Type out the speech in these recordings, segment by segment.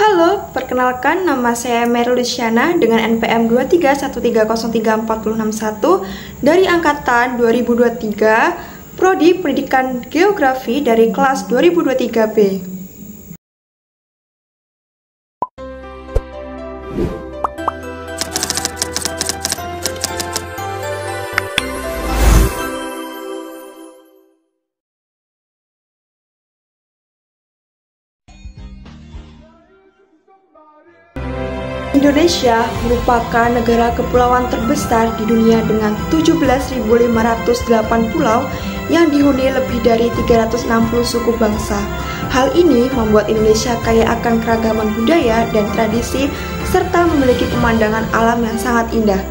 Halo, perkenalkan nama saya Meryl Luciana dengan NPM 231303461 dari angkatan 2023, Prodi Pendidikan Geografi dari kelas 2023B. Indonesia merupakan negara kepulauan terbesar di dunia dengan 17.508 pulau yang dihuni lebih dari 360 suku bangsa. Hal ini membuat Indonesia kaya akan keragaman budaya dan tradisi serta memiliki pemandangan alam yang sangat indah.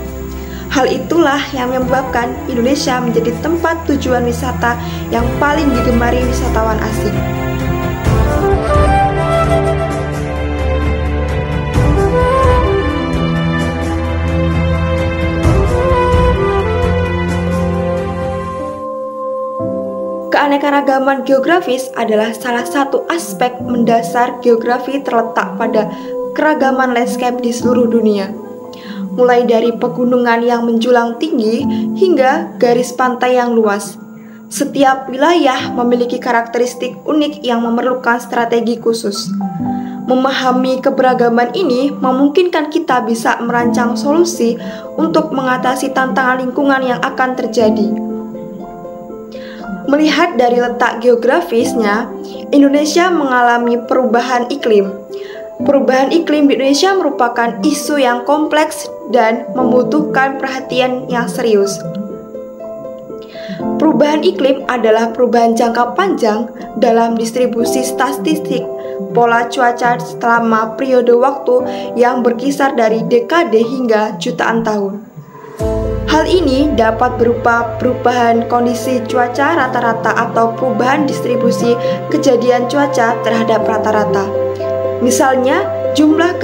Hal itulah yang menyebabkan Indonesia menjadi tempat tujuan wisata yang paling digemari wisatawan asing. Keanekaragaman geografis adalah salah satu aspek mendasar geografi terletak pada keragaman landscape di seluruh dunia. Mulai dari pegunungan yang menjulang tinggi hingga garis pantai yang luas. Setiap wilayah memiliki karakteristik unik yang memerlukan strategi khusus. Memahami keberagaman ini memungkinkan kita bisa merancang solusi untuk mengatasi tantangan lingkungan yang akan terjadi. Melihat dari letak geografisnya, Indonesia mengalami perubahan iklim. Perubahan iklim di Indonesia merupakan isu yang kompleks dan membutuhkan perhatian yang serius. Perubahan iklim adalah perubahan jangka panjang dalam distribusi statistik pola cuaca selama periode waktu yang berkisar dari dekade hingga jutaan tahun. Hal ini dapat berupa perubahan kondisi cuaca rata-rata atau perubahan distribusi kejadian cuaca terhadap rata-rata. Misalnya, jumlah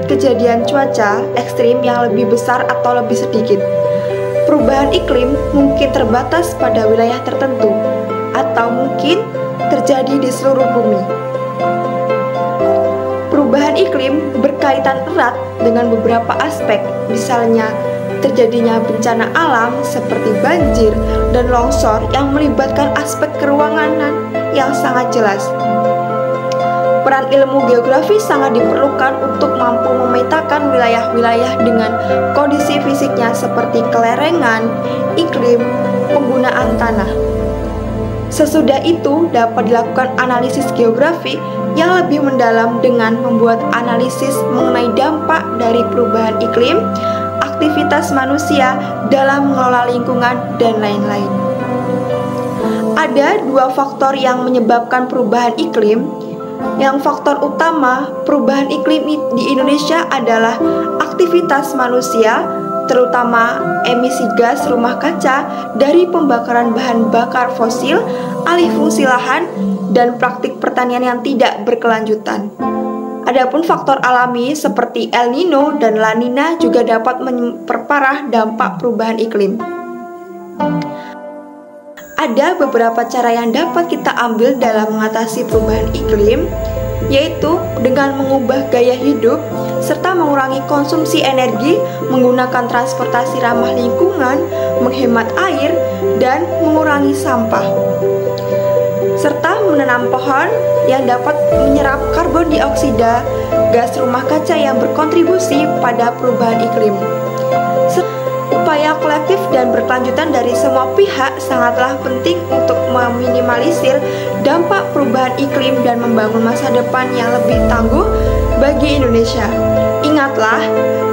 kejadian cuaca ekstrim yang lebih besar atau lebih sedikit. Perubahan iklim mungkin terbatas pada wilayah tertentu, atau mungkin terjadi di seluruh bumi. Perubahan iklim berkaitan erat dengan beberapa aspek, misalnya terjadinya bencana alam seperti banjir dan longsor yang melibatkan aspek keruangan yang sangat jelas. Peran ilmu geografi sangat diperlukan untuk mampu memetakan wilayah-wilayah dengan kondisi fisiknya seperti kelerengan, iklim, penggunaan tanah. Sesudah itu dapat dilakukan analisis geografi yang lebih mendalam dengan membuat analisis mengenai dampak dari perubahan iklim, aktivitas manusia dalam mengelola lingkungan, dan lain-lain. Ada dua faktor yang menyebabkan perubahan iklim. Yang faktor utama perubahan iklim di Indonesia adalah aktivitas manusia, terutama emisi gas rumah kaca dari pembakaran bahan bakar fosil, alih fungsi lahan, dan praktik pertanian yang tidak berkelanjutan. Adapun faktor alami seperti El Nino dan La Nina juga dapat memperparah dampak perubahan iklim. Ada beberapa cara yang dapat kita ambil dalam mengatasi perubahan iklim, yaitu dengan mengubah gaya hidup serta mengurangi konsumsi energi, menggunakan transportasi ramah lingkungan, menghemat air, dan mengurangi sampah, serta menanam pohon yang dapat menyerap karbon dioksida, gas rumah kaca yang berkontribusi pada perubahan iklim. Upaya kolektif dan berkelanjutan dari semua pihak sangatlah penting untuk meminimalisir dampak perubahan iklim dan membangun masa depan yang lebih tangguh bagi Indonesia. Ingatlah,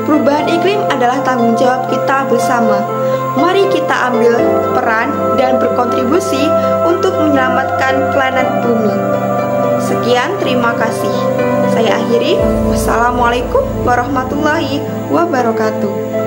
perubahan iklim adalah tanggung jawab kita bersama. Mari kita ambil peran dan berkontribusi untuk menyelamatkan planet bumi. Sekian, terima kasih. Saya akhiri. Wassalamualaikum warahmatullahi wabarakatuh.